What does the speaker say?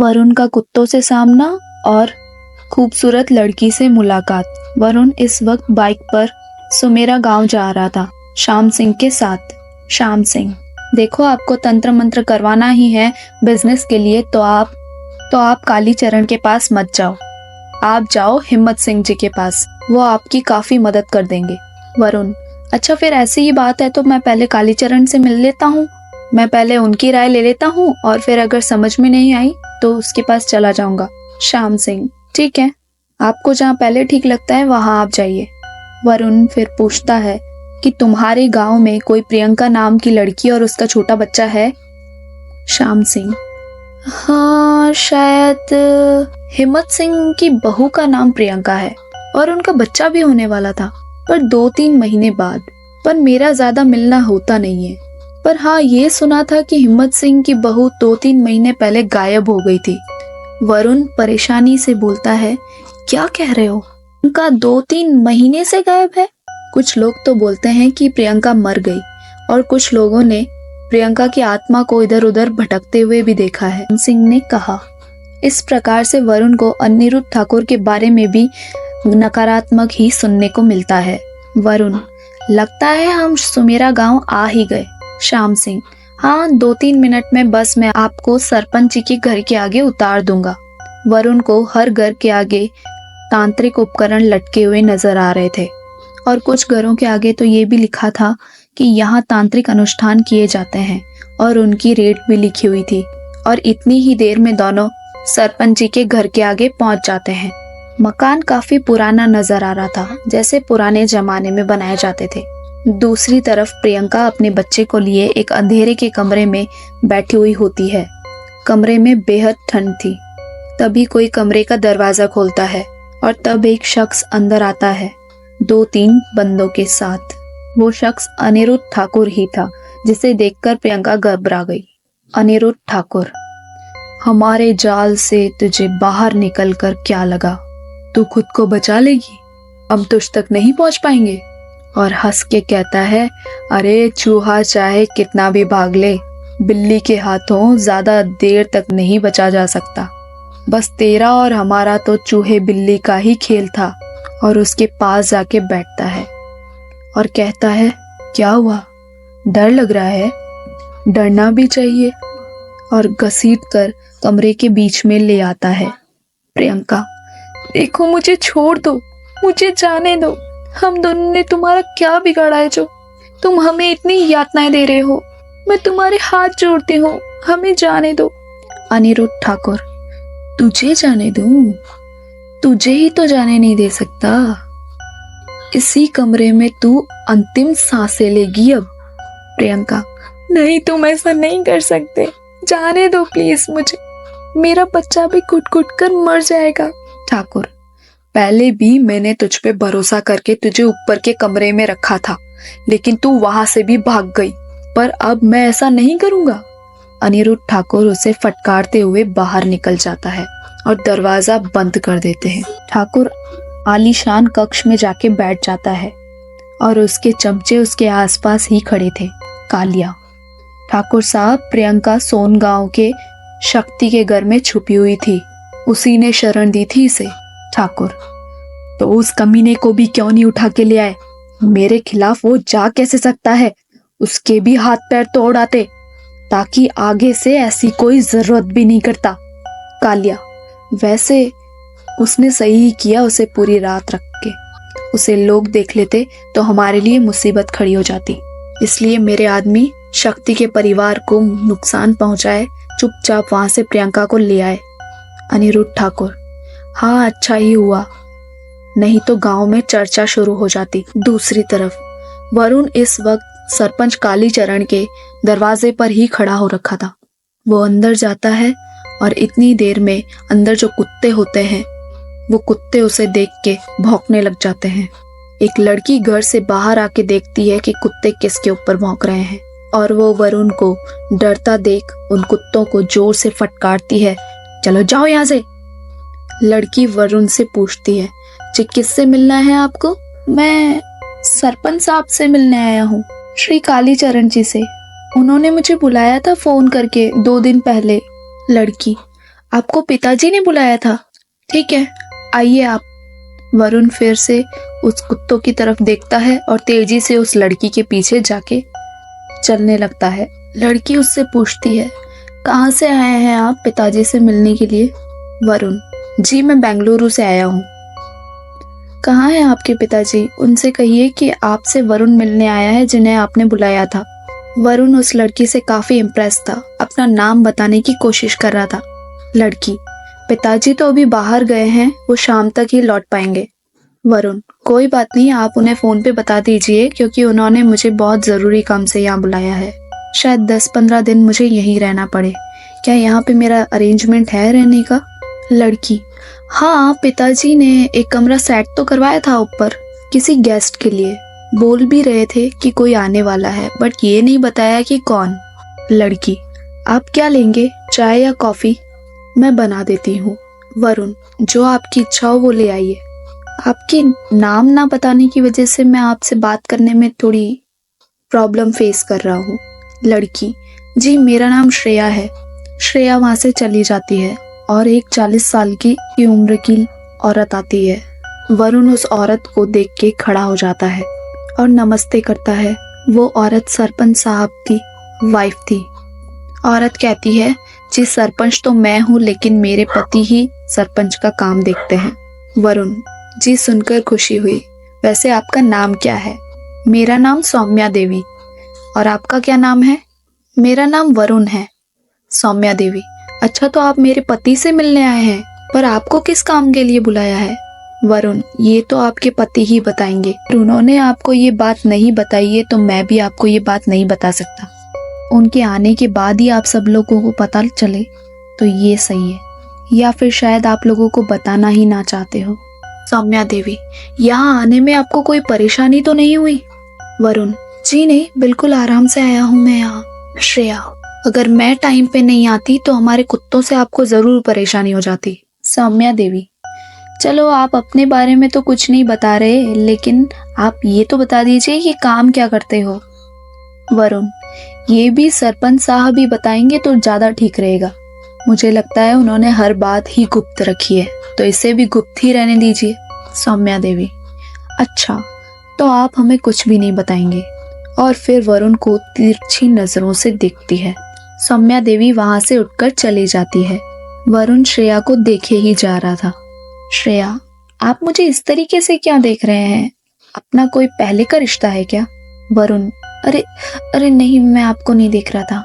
वरुण का कुत्तों से सामना और खूबसूरत लड़की से मुलाकात। वरुण इस वक्त बाइक पर सुमेरा गांव जा रहा था श्याम सिंह के साथ। श्याम सिंह, देखो आपको तंत्र मंत्र करवाना ही है बिजनेस के लिए तो आप कालीचरण के पास मत जाओ। आप जाओ हिम्मत सिंह जी के पास, वो आपकी काफी मदद कर देंगे। वरुण, अच्छा फिर ऐसी ही बात है तो मैं पहले कालीचरण से मिल लेता हूँ। मैं पहले उनकी राय ले लेता हूँ और फिर अगर समझ में नहीं आई तो उसके पास चला जाऊंगा। श्याम सिंह, ठीक है, आपको जहाँ पहले ठीक लगता है वहां आप जाइए। वरुण फिर पूछता है कि तुम्हारे गांव में कोई प्रियंका नाम की लड़की और उसका छोटा बच्चा है? श्याम सिंह, हाँ शायद हिम्मत सिंह की बहू का नाम प्रियंका है और उनका बच्चा भी होने वाला था, पर 2-3 महीने बाद। पर मेरा ज्यादा मिलना होता नहीं है। पर हाँ, ये सुना था कि हिम्मत सिंह की बहू 2-3 महीने पहले गायब हो गई थी। वरुण परेशानी से बोलता है, क्या कह रहे हो? उनका 2-3 महीने से गायब है? कुछ लोग तो बोलते हैं कि प्रियंका मर गई और कुछ लोगों ने प्रियंका की आत्मा को इधर उधर भटकते हुए भी देखा है, सिंह ने कहा। इस प्रकार से वरुण को अनिरुद्ध ठाकुर के बारे में भी नकारात्मक ही सुनने को मिलता है। वरुण, लगता है हम सुमेरा गांव आ ही गए। श्याम सिंह, हाँ 2-3 मिनट में बस मैं आपको सरपंच जी के घर के आगे उतार दूंगा। वरुण को हर घर के आगे तांत्रिक उपकरण लटके हुए नजर आ रहे थे और कुछ घरों के आगे तो ये भी लिखा था कि यहाँ तांत्रिक अनुष्ठान किए जाते हैं और उनकी रेट भी लिखी हुई थी। और इतनी ही देर में दोनों सरपंच जी के घर के आगे पहुंच जाते हैं। मकान काफी पुराना नजर आ रहा था, जैसे पुराने जमाने में बनाए जाते थे। दूसरी तरफ प्रियंका अपने बच्चे को लिए एक अंधेरे के कमरे में बैठी हुई होती है। कमरे में बेहद ठंड थी। तभी कोई कमरे का दरवाजा खोलता है और तब एक शख्स अंदर आता है 2-3 बंदों के साथ। वो शख्स अनिरुद्ध ठाकुर ही था, जिसे देखकर प्रियंका घबरा गई। अनिरुद्ध ठाकुर, हमारे जाल से तुझे बाहर निकलकर क्या लगा? तू खुद को बचा लेगी, हम तुझ तक नहीं पहुंच पाएंगे। और हंस के कहता है, अरे चूहा चाहे कितना भी भाग ले, बिल्ली के हाथों ज्यादा देर तक नहीं बचा जा सकता। बस तेरा और हमारा तो चूहे बिल्ली का ही खेल था। और उसके पास जाके बैठता है और कहता है, क्या हुआ, डर लग रहा है? डरना भी चाहिए। और घसीट कर कमरे के बीच में ले आता है। प्रियंका, देखो मुझे छोड़ दो, मुझे जाने दो। हम दोनों ने तुम्हारा क्या बिगाड़ा है जो तुम हमें इतनी यातनाएं दे रहे हो? मैं तुम्हारे हाथ जोड़ती हूँ, हमें जाने दो। अनिरुद्ध ठाकुर, तुझे जाने दूं? तुझे ही तो जाने नहीं दे सकता। इसी कमरे में तू अंतिम सांसें लेगी अब। प्रियंका, नहीं तुम ऐसा नहीं कर सकते, जाने दो प्लीज मुझे, मेरा बच्चा भी घुट घुट कर मर जाएगा। ठाकुर, पहले भी मैंने तुझ पे भरोसा करके तुझे ऊपर के कमरे में रखा था, लेकिन तू वहां से भी भाग गई, पर अब मैं ऐसा नहीं करूंगा। अनिरुद्ध ठाकुर उसे फटकारते हुए बाहर निकल जाता है और दरवाजा बंद कर देते हैं। ठाकुर आलीशान कक्ष में जाके बैठ जाता है और उसके चमचे उसके आसपास ही खड़े थे। कालिया, ठाकुर साहब, प्रियंका सोन गांव के शक्ति के घर में छुपी हुई थी, उसी ने शरण दी थी इसे। ठाकुर, तो उस कमीने को भी क्यों नहीं उठा के ले आए? मेरे खिलाफ वो जा कैसे सकता है? उसके भी हाथ पैर तोड़ आते, ताकि आगे से ऐसी कोई जरूरत भी नहीं करता। कालिया, वैसे उसने सही ही किया उसे पूरी रात रख के। उसे लोग देख लेते तो हमारे लिए मुसीबत खड़ी हो जाती, इसलिए मेरे आदमी शक्ति के परिवार को नुकसान पहुंचाए, चुपचाप वहां से प्रियंका को ले आए। अनिरुद्ध ठाकुर, हाँ अच्छा ही हुआ, नहीं तो गांव में चर्चा शुरू हो जाती। दूसरी तरफ वरुण इस वक्त सरपंच कालीचरण के दरवाजे पर ही खड़ा हो रखा था। वो अंदर जाता है और इतनी देर में अंदर जो कुत्ते होते हैं वो कुत्ते उसे देख के भौंकने लग जाते हैं। एक लड़की घर से बाहर आके देखती है कि कुत्ते किसके ऊपर भौंक रहे हैं और वो वरुण को डरता देख उन कुत्तों को जोर से फटकारती है, चलो जाओ यहाँ से। लड़की वरुण से पूछती है, जी किससे मिलना है आपको? मैं सरपंच साहब से मिलने आया हूँ, श्री कालीचरण जी से। उन्होंने मुझे बुलाया था फोन करके 2 दिन पहले। लड़की, आपको पिताजी ने बुलाया था? ठीक है, आइए आप। वरुण फिर से उस कुत्तों की तरफ देखता है और तेजी से उस लड़की के पीछे जाके चलने लगता है। लड़की उससे पूछती है, कहाँ से आए हैं आप पिताजी से मिलने के लिए? वरुण, जी मैं बेंगलुरु से आया हूँ। कहाँ हैं आपके पिताजी? उनसे कहिए कि आपसे वरुण मिलने आया है जिन्हें आपने बुलाया था। वरुण उस लड़की से काफी इम्प्रेस था, अपना नाम बताने की कोशिश कर रहा था। लड़की, पिताजी तो अभी बाहर गए हैं, वो शाम तक ही लौट पाएंगे। वरुण, कोई बात नहीं, आप उन्हें फोन पे बता दीजिए क्योंकि उन्होंने मुझे बहुत जरूरी काम से यहाँ बुलाया है। शायद 10-15 दिन मुझे यहीं रहना पड़े। क्या यहाँ पे मेरा अरेंजमेंट है रहने का? लड़की, हाँ पिताजी ने एक कमरा सेट तो करवाया था ऊपर किसी गेस्ट के लिए। बोल भी रहे थे कि कोई आने वाला है, बट ये नहीं बताया कि कौन। लड़की, आप क्या लेंगे, चाय या कॉफी? मैं बना देती हूँ। वरुण, जो आपकी इच्छा हो वो ले आइए। आपके नाम ना बताने की वजह से मैं आपसे बात करने में थोड़ी प्रॉब्लम फेस कर रहा हूँ। लड़की, जी मेरा नाम श्रेया है। श्रेया वहां से चली जाती है और एक 40 साल की उम्र की औरत आती है। वरुण उस औरत को देख के खड़ा हो जाता है और नमस्ते करता है। वो औरत सरपंच साहब की वाइफ थी। औरत कहती है, जी सरपंच तो मैं हूँ लेकिन मेरे पति ही सरपंच का काम देखते हैं। वरुण, जी सुनकर खुशी हुई। वैसे आपका नाम क्या है? मेरा नाम सौम्या देवी। और आपका क्या नाम है? मेरा नाम वरुण है। सौम्या देवी, अच्छा तो आप मेरे पति से मिलने आए हैं, पर आपको किस काम के लिए बुलाया है? वरुण, ये तो आपके पति ही बताएंगे। उन्होंने आपको ये बात नहीं बताई है तो मैं भी आपको ये बात नहीं बता सकता। उनके आने के बाद ही आप सब लोगों को पता चले तो ये सही है, या फिर शायद आप लोगों को बताना ही ना चाहते हो। सौम्या देवी, यहाँ आने में आपको कोई परेशानी तो नहीं हुई? वरुण, जी नहीं, बिल्कुल आराम से आया हूँ मैं यहाँ। श्रेया, अगर मैं टाइम पे नहीं आती तो हमारे कुत्तों से आपको जरूर परेशानी हो जाती। सौम्या देवी, चलो आप अपने बारे में तो कुछ नहीं बता रहे, लेकिन आप ये तो बता दीजिए कि काम क्या करते हो। वरुण, ये भी सरपंच साहब ही बताएंगे तो ज्यादा ठीक रहेगा। मुझे लगता है उन्होंने हर बात ही गुप्त रखी है, तो इसे भी गुप्त ही रहने दीजिए। सौम्या देवी, अच्छा तो आप हमें कुछ भी नहीं बताएंगे। और फिर वरुण को तिरछी नजरों से देखती है। सौम्या देवी वहां से उठकर चली जाती है। वरुण श्रेया को देखे ही जा रहा था। श्रेया, आप मुझे इस तरीके से क्या देख रहे हैं? अपना कोई पहले का रिश्ता है क्या? वरुण, अरे अरे नहीं, मैं आपको नहीं देख रहा था।